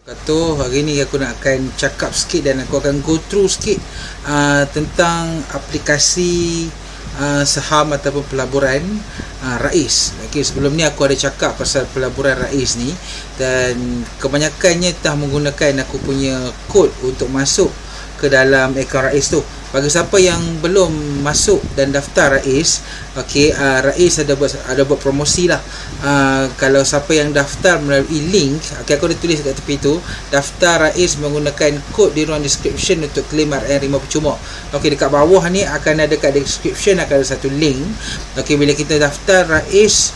Kata hari ni aku nak akan cakap sikit dan aku akan go through sikit tentang aplikasi saham ataupun pelaburan Rais. Okay, sebelum ni aku ada cakap pasal pelaburan Rais ni, dan kebanyakannya telah menggunakan aku punya kod untuk masuk ke dalam akaun Rais tu. Bagi siapa yang belum masuk dan daftar Rais, okey, Rais ada buat promosi lah. Kalau siapa yang daftar melalui link, okey, aku ada tulis kat tepi tu, daftar Rais menggunakan kod di ruang description untuk claim RM5 percuma. Okey, dekat bawah ni akan ada kat description akan ada satu link. Okey, bila kita daftar Rais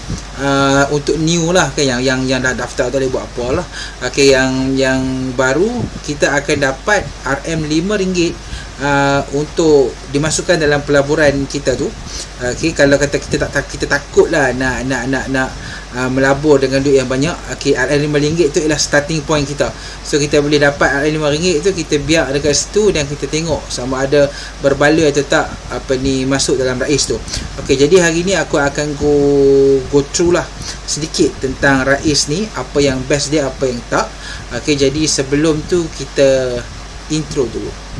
untuk new lah kan, yang dah daftar tu boleh buat apa lah. Okey, yang baru kita akan dapat RM5 untuk dimasukkan dalam pelaburan kita tu. Okey, kalau kata kita takut lah nak melabur dengan duit yang banyak, okey, RM5 tu ialah starting point kita. So kita boleh dapat RM5 tu, kita biar dekat situ dan kita tengok sama ada berbaloi atau tak masuk dalam Rais tu. Okey, jadi hari ni aku akan go through lah sedikit tentang Rais ni, apa yang best dia, apa yang tak. Okey, jadi sebelum tu kita intro dulu.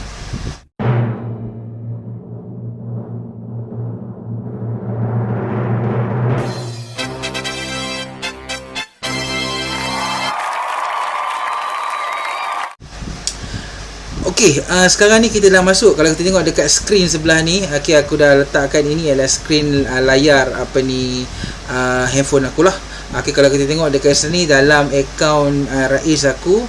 Okey, sekarang ni kita dah masuk. Kalau kita tengok dekat skrin sebelah ni, okey, aku dah letakkan ini adalah skrin layar handphone aku lah. Okey, kalau kita tengok dekat sini dalam akaun Rais aku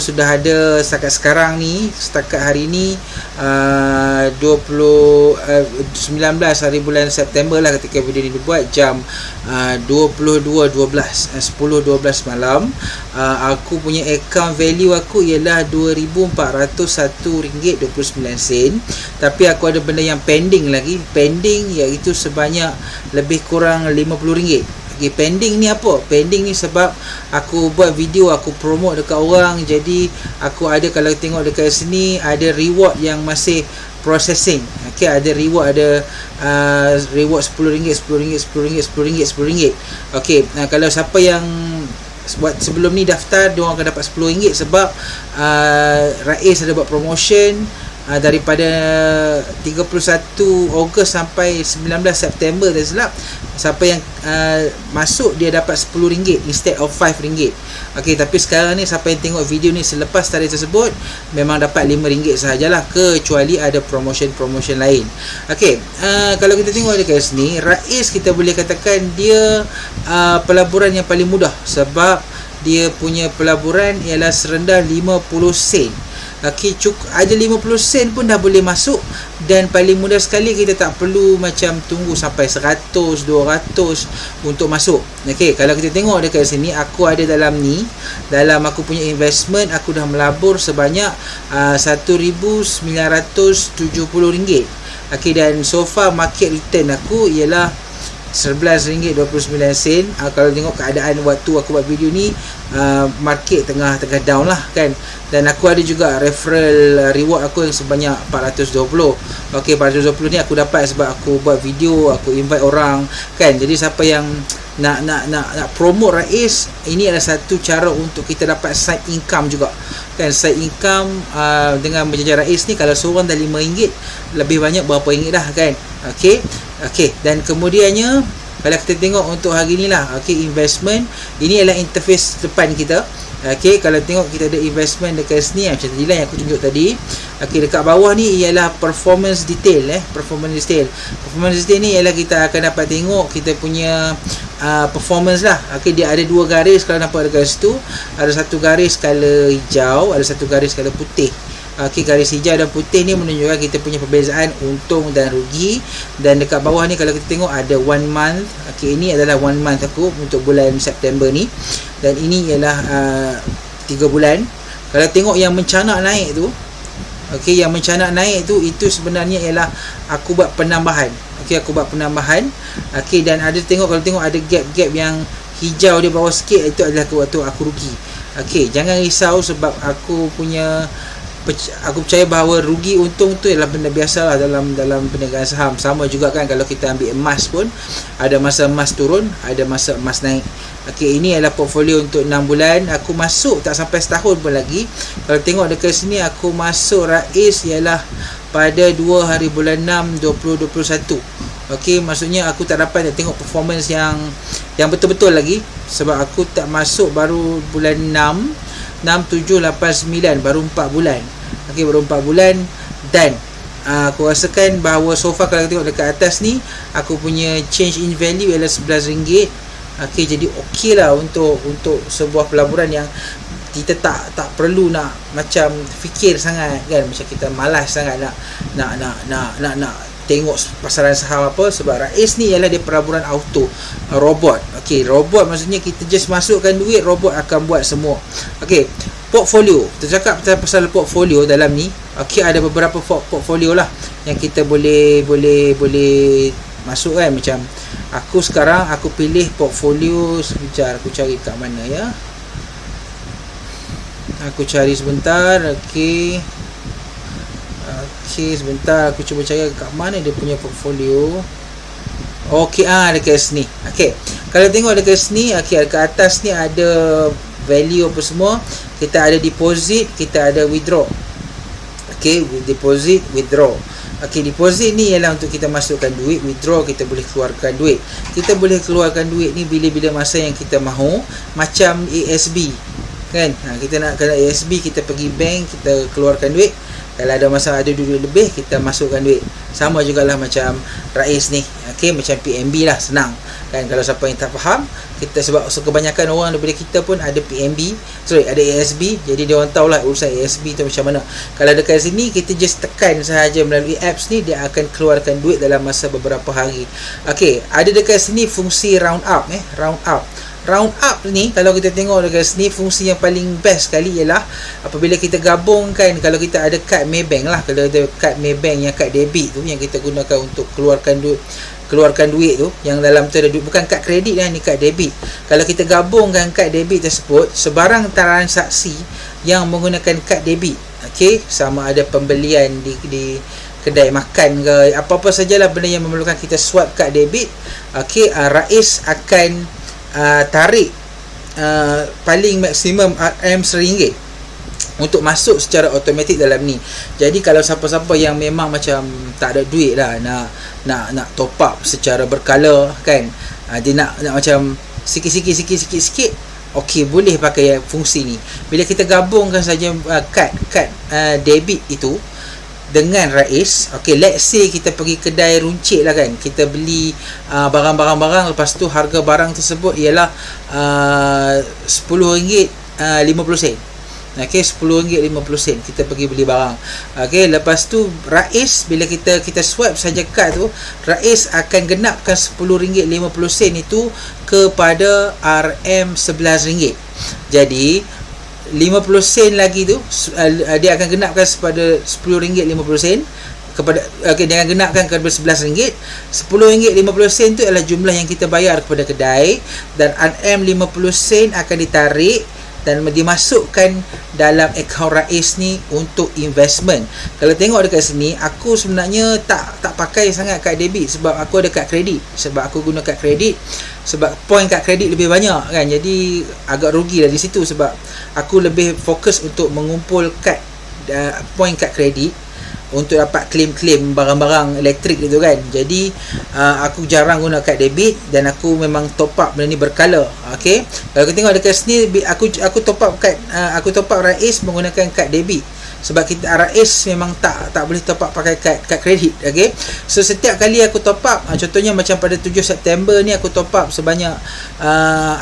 sudah ada setakat sekarang ni, setakat hari ni 19 hari bulan September lah ketika video ni dibuat, jam 10:12 malam. Aku punya account value aku ialah RM2,401.29, tapi aku ada benda yang pending lagi, iaitu sebanyak lebih kurang RM50. Okay, pending ni apa? Pending ni sebab aku buat video, aku promote dekat orang, jadi aku ada, kalau tengok dekat sini ada reward yang masih processing. Okay, ada reward, ada reward RM10, okay, kalau siapa yang buat sebelum ni daftar, diorang akan dapat RM10 sebab Rais ada buat promotion daripada 31 Ogos sampai 19 September dah silap. Siapa yang masuk dia dapat RM10 instead of RM5. Okey, tapi sekarang ni siapa yang tengok video ni selepas tarikh tersebut memang dapat RM5 sahajalah, kecuali ada promotion lain. Okey, kalau kita tengok dekat sini, Rais kita boleh katakan dia pelaburan yang paling mudah sebab dia punya pelaburan ialah serendah 50 sen. Okey, ada 50 sen pun dah boleh masuk, dan paling mudah sekali, kita tak perlu macam tunggu sampai 100, 200 untuk masuk. Okey, kalau kita tengok dekat sini, aku ada dalam aku punya investment, aku dah melabur sebanyak RM1,970. Okey, dan so far market return aku ialah RM11.29. Kalau tengok keadaan waktu aku buat video ni, market tengah down lah kan. Dan aku ada juga referral reward aku yang sebanyak 420. Okey, 420 ni aku dapat sebab aku buat video, aku invite orang kan. Jadi siapa yang nak promote Rais, ini adalah satu cara untuk kita dapat side income juga kan. Side income dengan menjajar Rais ni, kalau seorang dah RM5, lebih banyak berapa ringgit dah kan. Okey, dan kemudiannya kalau kita tengok untuk hari ni lah, okey, investment ini adalah interface depan kita. Okey, kalau tengok kita ada investment dekat sini macam tadi lah yang aku tunjuk tadi. Okey, dekat bawah ni ialah performance detail. Performance detail ni ialah kita akan dapat tengok kita punya performance lah. Okey, dia ada dua garis kalau nampak dekat situ. Ada satu garis color hijau, ada satu garis color putih. Okey, garis hijau dan putih ni menunjukkan kita punya perbezaan untung dan rugi. Dan dekat bawah ni kalau kita tengok ada 1 month. Okey, ini adalah 1 month aku untuk bulan September ni, dan ini ialah 3 bulan. Kalau tengok yang mencanak naik tu, okey, yang mencanak naik tu, itu sebenarnya ialah aku buat penambahan. Okey, aku buat penambahan. Okey, dan ada kalau tengok ada gap yang hijau di bawah sikit, itu adalah waktu aku rugi. Okey, jangan risau sebab aku punya aku percaya bahawa rugi untung tu ialah benda biasa lah dalam perniagaan saham. Sama juga kan kalau kita ambil emas pun, ada masa emas turun, ada masa emas naik. Okey, ini adalah portfolio untuk 6 bulan. Aku masuk tak sampai setahun pun lagi. Kalau tengok dekat sini, aku masuk Rais ialah pada 2 hari bulan 6 2021. Okey, maksudnya aku tak dapat nak tengok performance yang betul-betul lagi, sebab aku tak masuk baru bulan 6, 7, 8, 9, baru 4 bulan. Okey, baru 4 bulan. Dan aku rasakan bahawa so far kalau tengok dekat atas ni, aku punya change in value ialah RM11. Okey, jadi okey lah untuk sebuah pelaburan yang kita tak perlu nak macam fikir sangat kan, macam kita malas sangat nak tengok pasaran saham apa, sebab Rais ni ialah dia pelaburan auto, robot. Okey, robot maksudnya kita just masukkan duit, robot akan buat semua. Okey, portfolio. Kita cakap pasal portfolio dalam ni. Okey, ada beberapa portfolio lah yang kita boleh masuk kan. Macam aku sekarang aku pilih portfolio, sekejap aku cari kat mana ya. Aku cari sebentar. Okey, sebentar aku cuba cari kat mana dia punya portfolio. Okey, dekat sini. Okey, kalau tengok dekat sini, okey, dekat atas ni ada value apa semua. Kita ada deposit, kita ada withdraw. Okey, deposit, withdraw. Okey, deposit ni ialah untuk kita masukkan duit, withdraw kita boleh keluarkan duit. Kita boleh keluarkan duit ni bila-bila masa yang kita mahu, macam ASB kan. Kita nak kena ASB, kita pergi bank, kita keluarkan duit. Kalau ada masa ada duit lebih, kita masukkan duit. Sama jugalah macam Rais ni. Okey, macam PNB lah, senang kan. Kalau siapa yang tak faham, kita sebab kebanyakan orang daripada kita pun ada PNB, ada ASB, jadi dia orang tahulah urusan ASB tu macam mana. Kalau dekat sini kita just tekan sahaja melalui apps ni, dia akan keluarkan duit dalam masa beberapa hari. Okey, ada dekat sini fungsi round up Round up ni, kalau kita tengok dekat sini, fungsi yang paling best sekali ialah apabila kita gabungkan, kalau kita ada kad Maybank lah, kalau ada kad Maybank yang kad debit tu, yang kita gunakan untuk keluarkan duit tu, yang dalam tu ada duit, bukan kad kredit lah, ni kad debit. Kalau kita gabungkan kad debit tersebut, sebarang transaksi yang menggunakan kad debit, okey, sama ada pembelian di kedai makan ke, apa-apa sajalah benda yang memerlukan kita swipe kad debit, okey, Rais akan tarik paling maksimum RM100 untuk masuk secara automatik dalam ni. Jadi kalau siapa-siapa yang memang macam tak ada duit lah, nak top up secara berkala kan, dia nak macam sikit, okey, boleh pakai fungsi ni. Bila kita gabungkan saja kad debit itu dengan Rais, okey, let's say kita pergi kedai runcit lah kan, kita beli barang-barang, lepas tu harga barang tersebut ialah RM10.50. okey, RM10.50 kita pergi beli barang. Okey, lepas tu Rais, bila kita swipe saja kad tu, Rais akan genapkan RM10.50 itu kepada RM11. Jadi 50 sen lagi tu dia akan genapkan kepada RM10.50 kepada, okey, dia akan genapkan kepada RM11. RM10.50 tu adalah jumlah yang kita bayar kepada kedai, dan RM50 akan ditarik dan dimasukkan dalam akaun Rais ni untuk investment. Kalau tengok dekat sini, aku sebenarnya tak pakai sangat kad debit, sebab aku ada kad kredit, sebab aku guna kad kredit, sebab point kad kredit lebih banyak kan. Jadi agak rugi lah di situ, sebab aku lebih fokus untuk mengumpul kad point kad kredit untuk dapat claim barang-barang elektrik gitu kan. Jadi aku jarang guna kad debit, dan aku memang top up benda ni berkala. Okey, kalau kita tengok dekat sini, aku top up Rais menggunakan kad debit, sebab kita Rais memang tak boleh top up pakai kad kredit. Okey, so setiap kali aku top up, contohnya macam pada 7 September ni aku top up sebanyak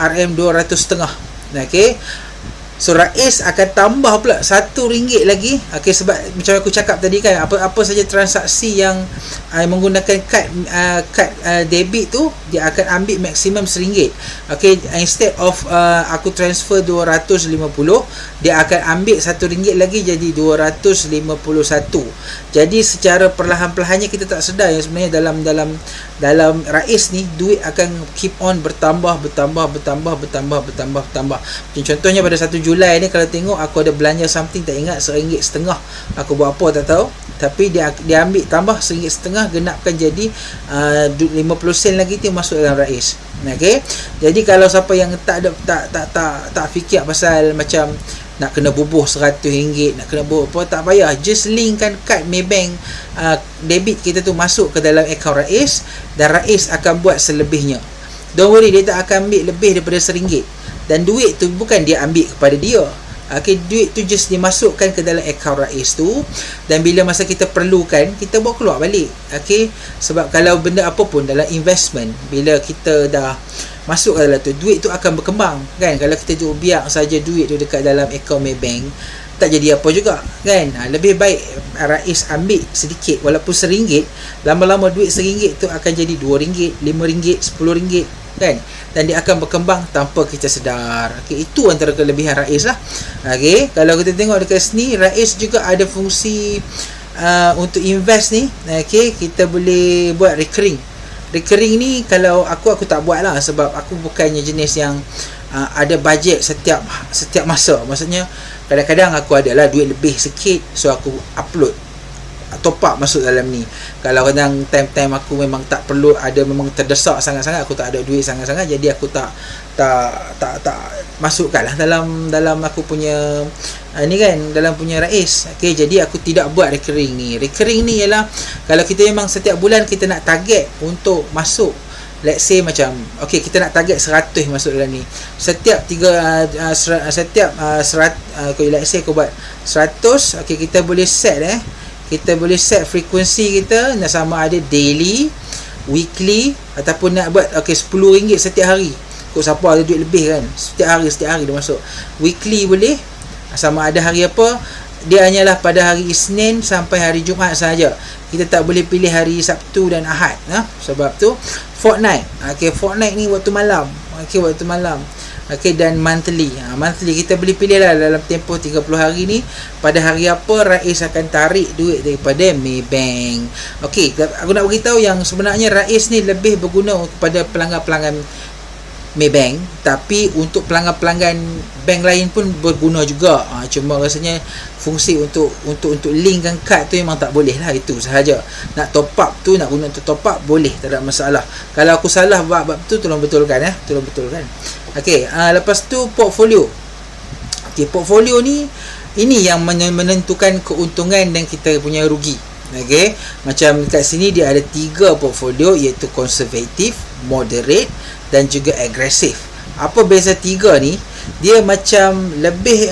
RM200.5. okey, so Rais akan tambah pula RM1 lagi. Okey, sebab macam aku cakap tadi kan, apa saja transaksi yang menggunakan kad debit tu, dia akan ambil maksimum RM1. Okey, instead of aku transfer 250, dia akan ambil RM1 lagi, jadi 251. Jadi secara perlahan-perlahannya kita tak sedar yang sebenarnya dalam Rais ni duit akan keep on bertambah. Macam contohnya pada 1 Julai Julai ni kalau tengok aku ada belanja something, tak ingat, RM1.50 aku buat apa tak tahu, tapi dia ambil tambah RM1.50, genapkan jadi 50 sen lagi tu masuk dalam Rais. Okey, jadi kalau siapa yang tak fikir pasal macam nak kena bubuh RM100, nak kena bubuh apa, tak payah, just linkkan kad Maybank debit kita tu masuk ke dalam akaun Rais, dan Rais akan buat selebihnya. Don't worry, dia tak akan ambil lebih daripada RM1. Dan duit tu bukan dia ambil kepada dia. Okay, duit tu just dimasukkan ke dalam akaun Rais tu, dan bila masa kita perlukan, kita bawa keluar balik. Okay, sebab kalau benda apa pun dalam investment, bila kita dah masuk ke dalam tu, duit tu akan berkembang kan. Kalau kita biar saja duit tu dekat dalam akaun Maybank, tak jadi apa juga kan. Lebih baik Rais ambil sedikit walaupun RM1, lama-lama duit RM1 tu akan jadi RM2, RM5, RM10 kan, dan dia akan berkembang tanpa kita sedar. Okay, itu antara kelebihan Rais lah. Okay, kalau kita tengok dekat sini, Rais juga ada fungsi untuk invest ni. Okay, kita boleh buat recurring ni. Kalau aku tak buat lah, sebab aku bukannya jenis yang ada bajet setiap masa. Maksudnya kadang-kadang aku adalah duit lebih sikit, so aku upload, top up masuk dalam ni. Kalau kadang time-time aku memang tak perlu, ada memang terdesak sangat-sangat, aku tak ada duit sangat-sangat, jadi aku tak masukkan lah dalam aku punya ni kan, dalam punya Rais. Okay, jadi aku tidak buat recurring ni. Recurring ni ialah kalau kita memang setiap bulan kita nak target untuk masuk, let's say macam okay, kita nak target 100 masuk dalam ni. Setiap let's say aku buat 100. Okay, kita boleh set frekuensi kita nak sama ada daily, weekly, ataupun nak buat RM10 setiap hari. Kok siapa ada duit lebih kan, setiap hari dia masuk. Weekly boleh, sama ada hari apa, dia hanyalah pada hari Isnin sampai hari Jumaat sahaja. Kita tak boleh pilih hari Sabtu dan Ahad. Sebab tu fortnight. Fortnight ni waktu malam. Okay, dan monthly. Monthly kita boleh pilih lah dalam tempoh 30 hari ni, pada hari apa Rais akan tarik duit daripada Maybank. Okay, aku nak beritahu yang sebenarnya Rais ni lebih berguna kepada pelanggan-pelanggan Maybank, tapi untuk pelanggan-pelanggan bank lain pun berguna juga. Cuma rasanya fungsi untuk linkkan kad tu memang tak boleh lah, itu sahaja. Nak top up tu, nak guna untuk top up boleh, tak ada masalah. Kalau aku salah bab tu, tolong betulkan. Okey, lepas tu portfolio. Okey, portfolio ni, ini yang menentukan keuntungan dan kita punya rugi. Okey, macam kat sini dia ada 3 portfolio, iaitu konservatif, moderate dan juga agresif. Apa beza 3 ni? Dia macam lebih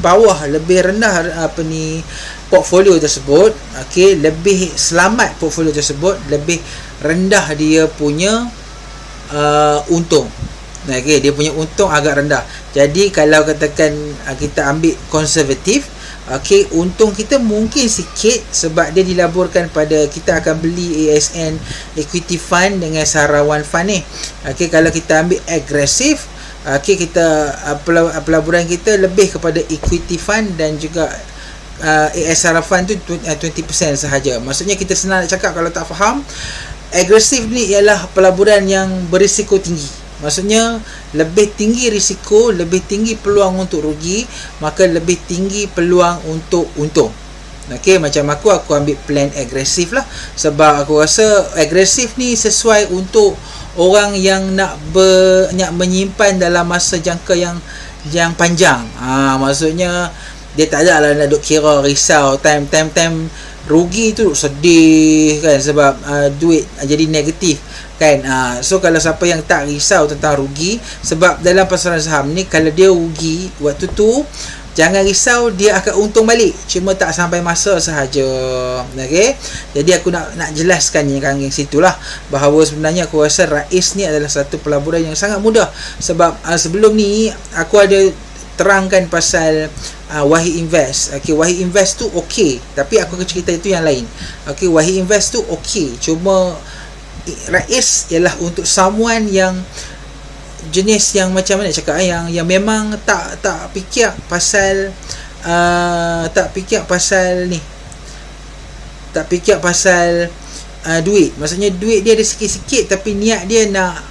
bawah, lebih rendah portfolio tersebut. Okey, lebih selamat portfolio tersebut, lebih rendah dia punya untung. Okey, dia punya untung agak rendah. Jadi kalau katakan kita ambil konservatif, okey, untung kita mungkin sikit sebab dia dilaburkan pada kita akan beli ASN equity fund dengan sarawan fund ni. Okey, kalau kita ambil agresif, okey, kita pelaburan kita lebih kepada equity fund dan juga ASR fund tu 20% sahaja. Maksudnya kita senang nak cakap kalau tak faham, agresif ni ialah pelaburan yang berisiko tinggi. Maksudnya lebih tinggi risiko, lebih tinggi peluang untuk rugi, maka lebih tinggi peluang untuk untung. Okey, macam aku ambil plan agresif lah, sebab aku rasa agresif ni sesuai untuk orang yang nak menyimpan dalam masa jangka yang panjang. Maksudnya dia tak ada lah nak duk kira risau time rugi tu sedih kan, sebab duit jadi negatif kan. So kalau siapa yang tak risau tentang rugi, sebab dalam pasaran saham ni kalau dia rugi waktu tu, jangan risau, dia akan untung balik, cuma tak sampai masa sahaja. Okey, jadi aku nak jelaskan yang situlah, bahawa sebenarnya aku rasa Rais ni adalah satu pelaburan yang sangat mudah. Sebab sebelum ni aku ada terangkan pasal Wahi Invest. Okey, Wahi Invest tu okey, tapi aku akan cerita itu yang lain. Okey, Wahi Invest tu okey, cuma Rais ialah untuk someone yang jenis yang macam mana cakap, yang memang tak fikir pasal duit. Maksudnya duit dia ada sikit-sikit, tapi niat dia nak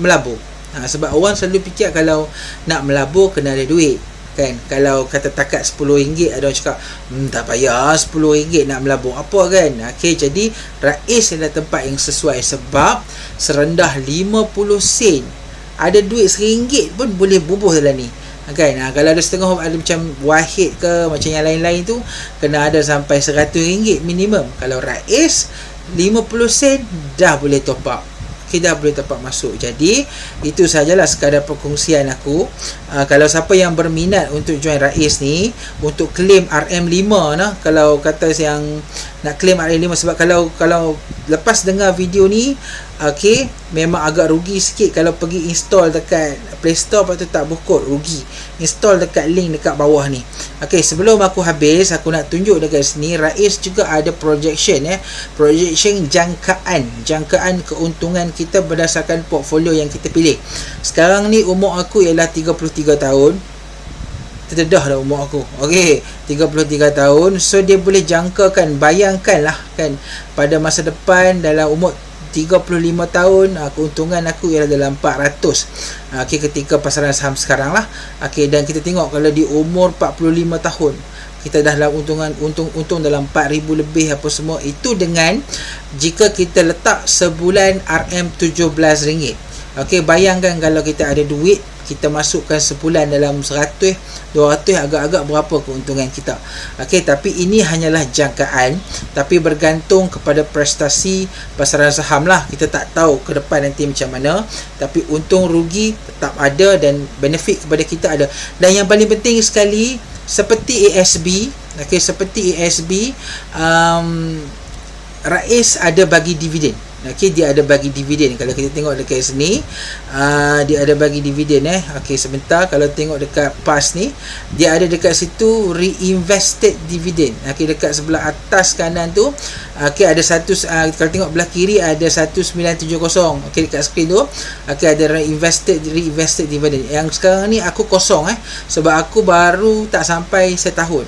melabur. Sebab orang selalu fikir kalau nak melabur kena ada duit kan. Kalau kata takat RM10, ada orang cakap tak payah RM10 nak melabur apa kan. Okey, jadi Rais adalah tempat yang sesuai sebab serendah 50 sen. Ada duit RM1 pun boleh bubuh dalam ni kan. Kalau ada setengah, ada macam Wahid ke macam yang lain-lain tu, kena ada sampai RM100 minimum. Kalau Rais 50 sen dah boleh top up. Kita boleh dapat masuk. Jadi itu sajalah sekadar perkongsian aku. Kalau siapa yang berminat untuk join Rais ni, untuk claim RM5 nah, kalau kata yang nak claim RM5, sebab kalau lepas dengar video ni, okey, memang agak rugi sikit kalau pergi install dekat Play Store lepas tu tak berkod, rugi. Install dekat link dekat bawah ni. Okey, sebelum aku habis, aku nak tunjuk dekat sini, Rais juga ada projection projection jangkaan keuntungan kita berdasarkan portfolio yang kita pilih. Sekarang ni umur aku ialah 33 tahun. Terdedah dah umur aku. Okey, 33 tahun. So dia boleh jangkakan, bayangkanlah kan, pada masa depan dalam umur 35 tahun, keuntungan aku ialah dalam 400. Okey, ketika pasaran saham sekarang lah. Okey, dan kita tengok kalau di umur 45 tahun kita dah dalam untung dalam 4,000 lebih apa semua. Itu dengan jika kita letak sebulan RM17. Okey, bayangkan kalau kita ada duit, kita masukkan sebulan dalam 100, 200, agak-agak berapa keuntungan kita. Okey, tapi ini hanyalah jangkaan, tapi bergantung kepada prestasi pasaran saham lah. Kita tak tahu ke depan nanti macam mana, tapi untung rugi tetap ada dan benefit kepada kita ada. Dan yang paling penting sekali, seperti ASB, okey, seperti ASB, Rais ada bagi dividen. Okey, dia ada bagi dividen. Kalau kita tengok dekat sini, dia ada bagi dividen Okey, sebentar, kalau tengok dekat PAS ni, dia ada dekat situ reinvested dividend. Okey, dekat sebelah atas kanan tu, okey, ada kalau tengok belah kiri ada 1970. Okey, dekat skrin tu, okey, ada reinvested dividend. Yang sekarang ni aku kosong sebab aku baru tak sampai setahun.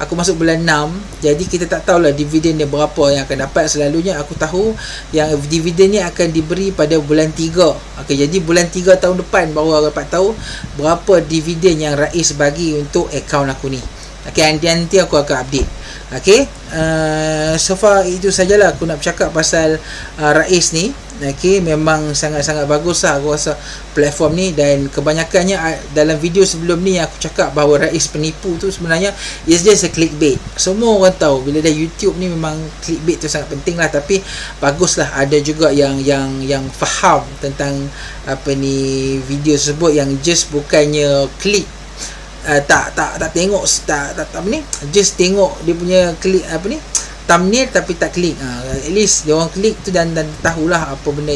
Aku masuk bulan 6, jadi kita tak tahulah dividen dia berapa yang akan dapat. Selalunya aku tahu yang dividen ni akan diberi pada bulan 3. Okey, jadi bulan 3 tahun depan baru aku dapat tahu berapa dividen yang Rais bagi untuk akaun aku ni. Okey, nanti aku akan update. Okey, so far itu sajalah aku nak bercakap pasal Rais ni. Okey, memang sangat-sangat bagus lah aku rasa platform ni. Dan kebanyakannya dalam video sebelum ni aku cakap bahawa Rais penipu tu sebenarnya is just a clickbait. Semua orang tahu bila dah YouTube ni memang clickbait tu sangat penting lah. Tapi baguslah ada juga yang faham tentang apa ni video tersebut, yang just bukannya klik, tak tengok, tak apa ni, just tengok dia punya klik apa ni, thumbnail tapi tak klik. At least dia orang klik tu dan tahulah apa benda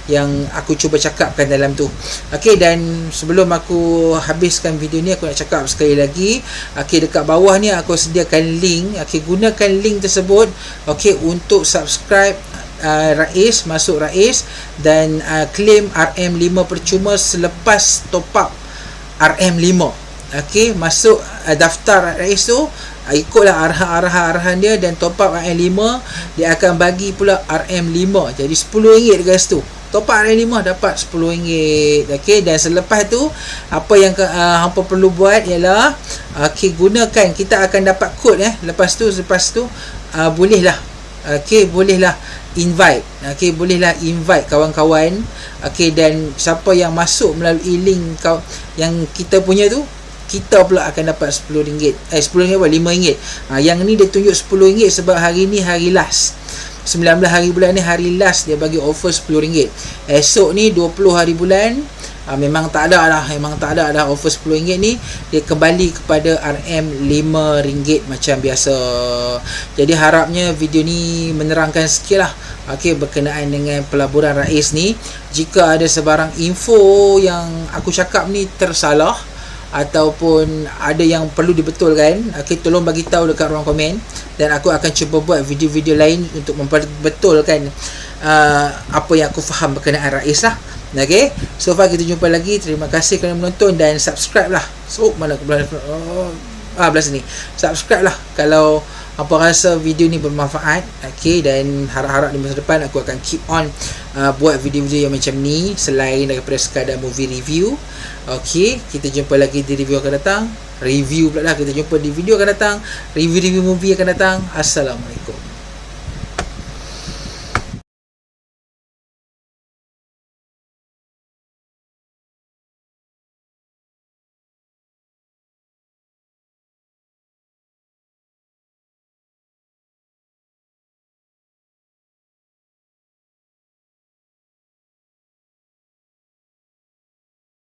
yang aku cuba cakapkan dalam tu. Okey, dan sebelum aku habiskan video ni, aku nak cakap sekali lagi. Okey, dekat bawah ni aku sediakan link. Okey, gunakan link tersebut okey untuk subscribe Rais, masuk Rais dan claim RM5 percuma selepas top up RM5. Okey, masuk daftar Rais tu, ikutlah arahan dia dan top up RM5, dia akan bagi pula RM5. Jadi RM10 guys tu. Top up RM5 dapat RM10. Okey, dan selepas tu apa yang hampa perlu buat ialah okey, gunakan, kita akan dapat kod lepas tu bolehlah bolehlah invite. Okey, bolehlah invite kawan-kawan. Okey, dan siapa yang masuk melalui link yang kita punya tu, kita pula akan dapat RM10. RM10 apa? RM5. Yang ni dia tunjuk RM10 sebab hari ni hari last. 19 hari bulan ni hari last dia bagi offer RM10. Esok ni 20 hari bulan, memang tak ada dah offer RM10 ni. Dia kembali kepada RM5 macam biasa. Jadi harapnya video ni menerangkan sikit lah berkenaan dengan pelaburan Rais ni. Jika ada sebarang info yang aku cakap ni tersalah ataupun ada yang perlu dibetulkan, tolong bagi tahu dekat ruang komen, dan aku akan cuba buat video-video lain untuk memperbetulkan apa yang aku faham berkenaan Rais lah. Okey, so far kita jumpa lagi. Terima kasih kerana menonton dan subscribe lah. So mana aku belah sini. Subscribe lah kalau apa rasa video ni bermanfaat. Okay, dan harap-harap di masa depan aku akan keep on buat video-video yang macam ni selain daripada sekadar movie review. Okay, kita jumpa lagi di review akan datang. Review pula dah, kita jumpa di video akan datang. Review-review movie akan datang. Assalamualaikum.